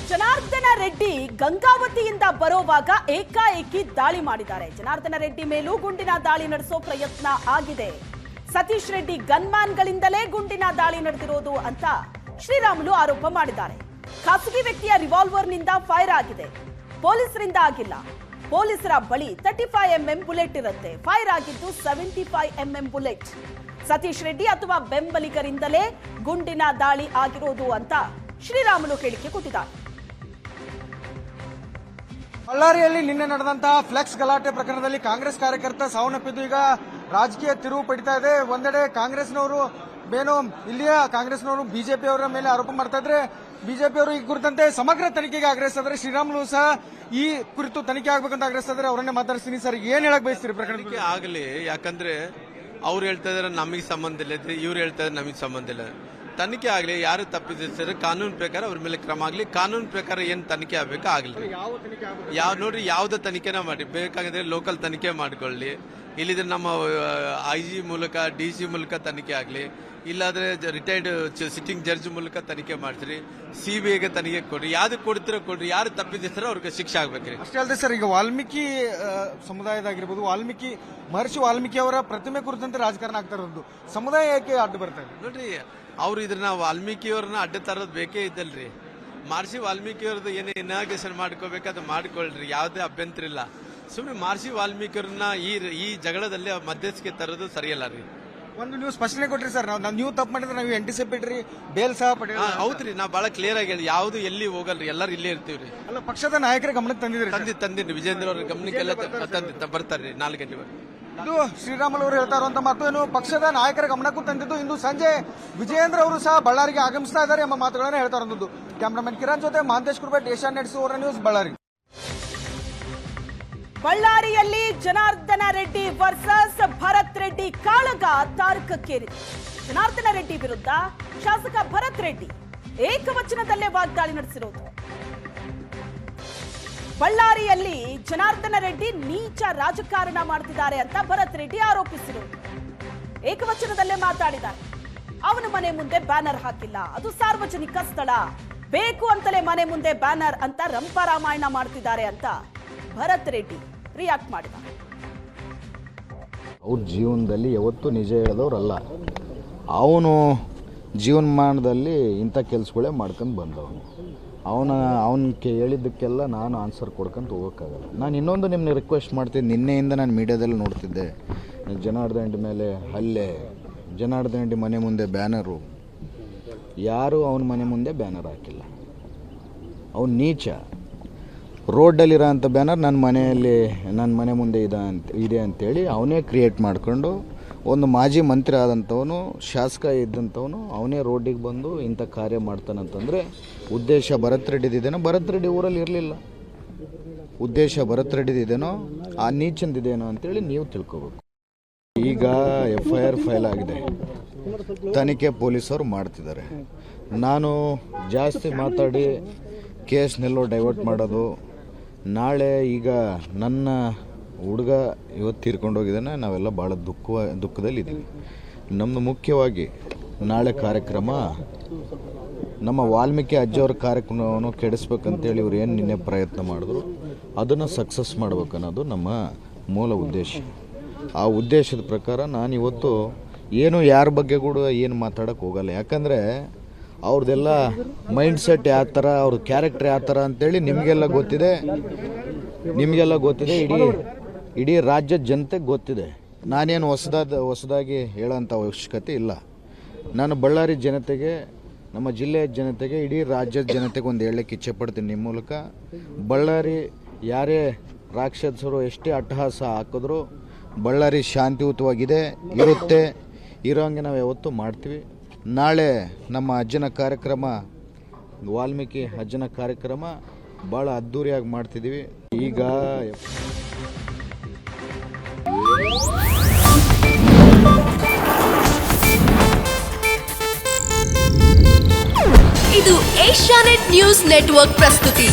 ಜನಾರ್ದನ ರೆಡ್ಡಿ ಗಂಗಾವತಿಯಿಂದ ಬರೋವಾಗ ಏಕಾಏಕಿ ದಾಳಿ ಮಾಡಿದ್ದಾರೆ. ಜನಾರ್ದನ ರೆಡ್ಡಿ ಮೇಲೂ ಗುಂಡಿನ ದಾಳಿ ನಡೆಸೋ ಪ್ರಯತ್ನ ಆಗಿದೆ. ಸತೀಶ್ ರೆಡ್ಡಿ ಗನ್ಮ್ಯಾನ್ಗಳಿಂದಲೇ ಗುಂಡಿನ ದಾಳಿ ನಡೆದಿರೋದು ಅಂತ ಶ್ರೀರಾಮುಲು ಆರೋಪ ಮಾಡಿದ್ದಾರೆ. ಖಾಸಗಿ ವ್ಯಕ್ತಿಯ ರಿವಾಲ್ವರ್ನಿಂದ ಫೈರ್ ಆಗಿದೆ, ಪೊಲೀಸರಿಂದ ಆಗಿಲ್ಲ. ಪೊಲೀಸರ ಬಳಿ 35mm ಬುಲೆಟ್ ಇರುತ್ತೆ, ಫೈರ್ ಆಗಿದ್ದು 75mm ಬುಲೆಟ್. ಸತೀಶ್ ರೆಡ್ಡಿ ಅಥವಾ ಬೆಂಬಲಿಗರಿಂದಲೇ ಗುಂಡಿನ ದಾಳಿ ಆಗಿರೋದು ಅಂತ ಶ್ರೀರಾಮುಲು ಹೇಳಿಕೆ ಕೊಟ್ಟಿದ್ದಾರೆ. ಬಳ್ಳಾರಿಯಲ್ಲಿ ನಿನ್ನೆ ನಡೆದಂತಹ ಫ್ಲೆಕ್ಸ್ ಗಲಾಟೆ ಪ್ರಕರಣದಲ್ಲಿ ಕಾಂಗ್ರೆಸ್ ಕಾರ್ಯಕರ್ತ ಸಾವನ್ನಪ್ಪಿದ್ದು ಈಗ ರಾಜಕೀಯ ತಿರುವು ಪಡಿತಾ ಇದೆ. ಒಂದೆಡೆ ಕಾಂಗ್ರೆಸ್ನವರು ಇಲ್ಲಿಯ ಕಾಂಗ್ರೆಸ್ನವರು ಬಿಜೆಪಿಯವರ ಮೇಲೆ ಆರೋಪ ಮಾಡ್ತಾ ಇದ್ರೆ, ಬಿಜೆಪಿಯವರು ಈ ಕುರಿತಂತೆ ಸಮಗ್ರ ತನಿಖೆಗೆ ಆಗ್ರಹಿಸ್ತಾ ಇದ್ದಾರೆ. ಶ್ರೀರಾಮುಲು ಸಹ ಈ ಕುರಿತು ತನಿಖೆ ಆಗ್ಬೇಕಂತ ಆಗ್ರಹಿಸ್ತಾ ಇದ್ದಾರೆ. ಅವರನ್ನೇ ಮಾತಾಡ್ತೀನಿ. ಸರ್, ಏನ್ ಹೇಳಕ್ ಬಯಸ್ತೀರಿ ಪ್ರಕರಣಕ್ಕೆ? ಆಗಲಿ, ಯಾಕಂದ್ರೆ ಅವ್ರು ಹೇಳ್ತಾ ಇದಾರೆ ನಮಗೆ ಸಂಬಂಧ ಇಲ್ಲ, ಇವ್ರು ಹೇಳ್ತಾ ಇದಾರೆ ನಮಗೆ ಸಂಬಂಧ ಇಲ್ಲ. ತನಿಖೆ ಆಗಲಿ, ಯಾರು ತಪ್ಪಿದ್ರೆ ಕಾನೂನು ಪ್ರಕಾರ ಅವ್ರ ಮೇಲೆ ಕ್ರಮ ಆಗಲಿ. ಕಾನೂನು ಪ್ರಕಾರ ಏನ್ ತನಿಖೆ ಆಗ್ಬೇಕು ಆಗಲಿ. ನೋಡ್ರಿ, ಯಾವ್ದು ತನಿಖೆನ ಮಾಡಿ, ಬೇಕಾಗಿದ್ರೆ ಲೋಕಲ್ ತನಿಖೆ ಮಾಡ್ಕೊಳ್ಳಿ. ಇಲ್ಲಿದ್ರೆ ನಮ್ಮ IG ಮೂಲಕ DC ಮೂಲಕ ತನಿಖೆ ಆಗಲಿ, ಇಲ್ಲಾದ್ರೆ ರಿಟೈರ್ಡ್ ಸಿಟ್ಟಿಂಗ್ ಜಡ್ಜ್ ಮೂಲಕ ತನಿಖೆ ಮಾಡ್ತೀರಿ. CBIಗೆ ತನಿಖೆ ಕೊಡ್ರಿ, ಯಾವ್ದು ಕೊಡ್ತಿರೋ ಕೊಡ್ರಿ. ಯಾರು ತಪ್ಪಿದ್ರೆ ಅವ್ರಿಗೆ ಶಿಕ್ಷೆ ಆಗ್ಬೇಕ್ರಿ. ಅಷ್ಟೇ ಅಲ್ಲದೆ ಸರ್, ಈಗ ವಾಲ್ಮೀಕಿ ಸಮುದಾಯದಾಗಿರ್ಬೋದು, ಮಹರ್ಷಿ ವಾಲ್ಮೀಕಿ ಅವರ ಪ್ರತಿಮೆ ಕುರಿತಂತೆ ರಾಜಕಾರಣ ಆಗ್ತಾ ಇರೋದು ಸಮುದಾಯಕ್ಕೆ ಅಡ್ಡು ಬರ್ತಾ ಇದೆ. ನೋಡ್ರಿ, ಅವ್ರು ಇದ್ರನ್ನ ವಾಲ್ಮೀಕಿಯವ್ರನ್ನ ಅಡ್ಡ ತರೋದು ಬೇಕೇ ಇದ್ದಲ್ರಿ. ಮಹರ್ಷಿ ವಾಲ್ಮೀಕಿಯವ್ರದ್ದು ಏನೇ ಇನಾಗ್ರೇಷನ್ ಮಾಡ್ಕೋಬೇಕು ಅದು ಮಾಡ್ಕೊಳ್ರಿ, ಯಾವುದೇ ಅಭ್ಯಂತರ ಇಲ್ಲ. ಸುಮ್ಮನೆ ಮಹರ್ಷಿ ವಾಲ್ಮೀಕಿಯವ್ರನ್ನ ಈ ಜಗಳದಲ್ಲಿ ಮಧ್ಯಸ್ಥಿಕೆ ತರೋದು ಸರಿಯಲ್ಲ ರೀ. ಒಂದು ನೀವು ಸ್ಪಷ್ಟನೆ ಕೊಟ್ರಿ ಸರ್, ನೀವು ತಪ್ಪು ಮಾಡಿದ್ರೆ ನಾವು ಆಂಟಿಸಿಪೇಟ್ರಿ ಬೇಲ್ ಸಹ ಪಡೆಯ. ಹೌದ್ರಿ, ನಾವು ಬಹಳ ಕ್ಲಿಯರ್ ಆಗಿ ಹೇಳಿ, ಯಾವ್ದು ಎಲ್ಲಿ ಹೋಗಲ್ರಿ, ಎಲ್ಲರೂ ಇಲ್ಲೇ ಇರ್ತೀವ್ರಿ. ಅಲ್ಲ, ಪಕ್ಷದ ನಾಯಕರ ಗಮನಕ್ಕೆ ತಂದಿದ್ರಿ ವಿಜೇಂದ್ರ ಅವ್ರ ಗಮನಕ್ಕೆಲ್ಲ ಬರ್ತಾರ್ರಿ 4 ಗಂಟೆ. ಇದು ಶ್ರೀರಾಮುಲು ಅವರು ಹೇಳ್ತಾ ಇರುವಂತಹ ಮಾತು. ಏನು ಪಕ್ಷದ ನಾಯಕರ ಗಮನಕ್ಕೂ ತಂದಿದ್ದು. ಇಂದು ಸಂಜೆ ವಿಜೇಂದ್ರ ಅವರು ಸಹ ಬಳ್ಳಾರಿಗೆ ಆಗಮಿಸ್ತಾ ಇದ್ದಾರೆ ಎಂಬ ಮಾತುಗಳನ್ನ ಹೇಳ್ತಾ ಇರೋದು. ಕ್ಯಾಮರಾಮನ್ ಕಿರಣ್ ಜೊತೆ ಮಹಾಂತೇಶ್ ಕುರ್ಬೇಟ್, ಏಷ್ಯನ್ ನೆಟ್ಸ್ ನ್ಯೂಸ್, ಬಳ್ಳಾರಿ. ಬಳ್ಳಾರಿಯಲ್ಲಿ ಜನಾರ್ದನ ರೆಡ್ಡಿ ವರ್ಸಸ್ ಭರತ್ ರೆಡ್ಡಿ ಕಾಳಗ ತಾರಕಕ್ಕೇರಿದೆ. ಜನಾರ್ದನ ರೆಡ್ಡಿ ವಿರುದ್ಧ ಶಾಸಕ ಭರತ್ ರೆಡ್ಡಿ ಏಕವಚನದಲ್ಲೇ ವಾಗ್ದಾಳಿ ನಡೆಸಿರೋದು. ಬಳ್ಳಾರಿಯಲ್ಲಿ ಜನಾರ್ದನ ರೆಡ್ಡಿ ನೀಚ ರಾಜಕಾರಣ ಮಾಡ್ತಿದ್ದಾರೆ ಅಂತ ಭರತ್ ರೆಡ್ಡಿ ಆರೋಪಿಸಿರೋದು. ಏಕವಚನದಲ್ಲೇ ಮಾತಾಡಿದ್ದಾರೆ. ಅವನ ಮನೆ ಮುಂದೆ ಬ್ಯಾನರ್ ಹಾಕಿಲ್ಲ, ಅದು ಸಾರ್ವಜನಿಕ ಸ್ಥಳ, ಬೇಕು ಅಂತಲೇ ಮನೆ ಮುಂದೆ ಬ್ಯಾನರ್ ಅಂತ ರಂಪರಾಮಾಯಣ ಮಾಡ್ತಿದ್ದಾರೆ ಅಂತ ಭರತ್ ರೆಡ್ಡಿ ರಿಯಾಕ್ಟ್ ಮಾಡಿದ್ದಾರೆ. ಅವ್ರ ಜೀವನದಲ್ಲಿ ಯಾವತ್ತೂ ನಿಜ ಹೇಳಿದವ್ರಲ್ಲ. ಅವನು ಜೀವನಮಾನದಲ್ಲಿ ಇಂಥ ಕೆಲಸಗಳೇ ಮಾಡ್ಕೊಂಡು ಬಂದವನು. ಅವನಿಗೆ ಹೇಳಿದ್ದಕ್ಕೆಲ್ಲ ನಾನು ಆನ್ಸರ್ ಕೊಡ್ಕೊಂತ ಹೋಗೋಕ್ಕಾಗಲ್ಲ. ನಾನು ಇನ್ನೊಂದು ನಿಮ್ಮನ್ನ ರಿಕ್ವೆಸ್ಟ್ ಮಾಡ್ತೀನಿ. ನಿನ್ನೆಯಿಂದ ನಾನು ಮೀಡಿಯಾದಲ್ಲಿ ನೋಡ್ತಿದ್ದೆ, ಜನಾರ್ದನ ರೆಡ್ಡಿ ಮೇಲೆ ಹಲ್ಲೆ, ಜನಾರ್ದನ ರೆಡ್ಡಿ ಮನೆ ಮುಂದೆ ಬ್ಯಾನರು. ಯಾರೂ ಅವನ ಮನೆ ಮುಂದೆ ಬ್ಯಾನರ್ ಹಾಕಿಲ್ಲ. ಅವನು ನೀಚ. ರೋಡಲ್ಲಿರೋ ಅಂಥ ಬ್ಯಾನರ್ ನನ್ನ ಮನೆ ಮುಂದೆ ಇದೆ ಅಂತೇಳಿ ಅವನೇ ಕ್ರಿಯೇಟ್ ಮಾಡಿಕೊಂಡು, ಒಂದು ಮಾಜಿ ಮಂತ್ರಿ ಆದಂಥವನು, ಶಾಸಕ ಇದ್ದಂಥವನು, ಅವನೇ ರೋಡಿಗೆ ಬಂದು ಇಂಥ ಕಾರ್ಯ ಮಾಡ್ತಾನಂತಂದರೆ ಉದ್ದೇಶ ಭರತ್ ರೆಡ್ಡಿದೇನೋ? ಭರತ್ ರೆಡ್ಡಿ ಊರಲ್ಲಿ ಇರಲಿಲ್ಲ. ಉದ್ದೇಶ ಭರತ್ ರೆಡ್ಡಿದೇನೋ, ಆ ನೀಚಂದಿದೇನೋ ಅಂತೇಳಿ ನೀವು ತಿಳ್ಕೊಬೇಕು. ಈಗ FIR ಫೈಲ್ ಆಗಿದೆ, ತನಿಖೆ ಪೊಲೀಸರು ಮಾಡ್ತಿದ್ದಾರೆ. ನಾನು ಜಾಸ್ತಿ ಮಾತಾಡಿ ಕೇಸ್ನೆಲ್ಲೋ ಡೈವರ್ಟ್ ಮಾಡೋದು. ನಾಳೆ ಈಗ ನನ್ನ ಹುಡುಗ ಇವತ್ತು ತೀರ್ಕೊಂಡೋಗಿದ್ದಾನೆ, ನಾವೆಲ್ಲ ಭಾಳ ದುಃಖದಲ್ಲಿದ್ದೀವಿ. ನಮ್ಮದು ಮುಖ್ಯವಾಗಿ ನಾಳೆ ಕಾರ್ಯಕ್ರಮ, ನಮ್ಮ ವಾಲ್ಮೀಕಿ ಅಜ್ಜಿಯವ್ರ ಕಾರ್ಯಕ್ರಮವನ್ನು ಕೆಡಿಸ್ಬೇಕಂತೇಳಿ ಇವ್ರು ಏನು ನಿನ್ನೆ ಪ್ರಯತ್ನ ಮಾಡಿದ್ರು, ಅದನ್ನು ಸಕ್ಸಸ್ ಮಾಡ್ಬೇಕನ್ನೋದು ನಮ್ಮ ಮೂಲ ಉದ್ದೇಶ. ಆ ಉದ್ದೇಶದ ಪ್ರಕಾರ ನಾನಿವತ್ತು ಯಾರ ಬಗ್ಗೆ ಕೂಡ ಏನು ಮಾತಾಡೋಕ್ಕೆ ಹೋಗಲ್ಲ. ಯಾಕಂದರೆ ಅವ್ರದ್ದೆಲ್ಲ ಮೈಂಡ್ ಸೆಟ್ ಯಾವ ಥರ, ಅವ್ರ ಕ್ಯಾರೆಕ್ಟರ್ ಯಾವ ಥರ ಅಂತೇಳಿ ನಿಮಗೆಲ್ಲ ಗೊತ್ತಿದೆ. ಇಡೀ ರಾಜ್ಯದ ಜನತೆಗೆ ಗೊತ್ತಿದೆ. ನಾನೇನು ಹೊಸದಾಗಿ ಹೇಳೋಂಥ ಅವಶ್ಯಕತೆ ಇಲ್ಲ. ನಾನು ಬಳ್ಳಾರಿ ಜನತೆಗೆ, ನಮ್ಮ ಜಿಲ್ಲೆಯ ಜನತೆಗೆ, ಇಡೀ ರಾಜ್ಯದ ಜನತೆಗೆ ಒಂದು ಹೇಳಕ್ಕೆ ಇಚ್ಛೆ ಪಡ್ತೀನಿ ನಿಮ್ಮ ಮೂಲಕ. ಬಳ್ಳಾರಿ ಯಾರೇ ರಾಕ್ಷಸರು ಎಷ್ಟೇ ಅಟ್ಟಹಾಸ ಹಾಕಿದ್ರು ಬಳ್ಳಾರಿ ಶಾಂತಿಯುತವಾಗಿದೆ, ಇರೋಂಗೆ ನಾವು ಯಾವತ್ತೂ ಮಾಡ್ತೀವಿ. ನಾಳೆ ನಮ್ಮ ಅಜ್ಜನ ಕಾರ್ಯಕ್ರಮ, ವಾಲ್ಮೀಕಿ ಅಜ್ಜನ ಕಾರ್ಯಕ್ರಮ ಭಾಳ ಅದ್ಧೂರಿಯಾಗಿ ಮಾಡ್ತಿದ್ದೀವಿ. ಈಗ ಇದು ಏಷ್ಯಾನೆಟ್ ನ್ಯೂಸ್ ನೆಟ್ವರ್ಕ್ ಪ್ರಸ್ತುತಿ.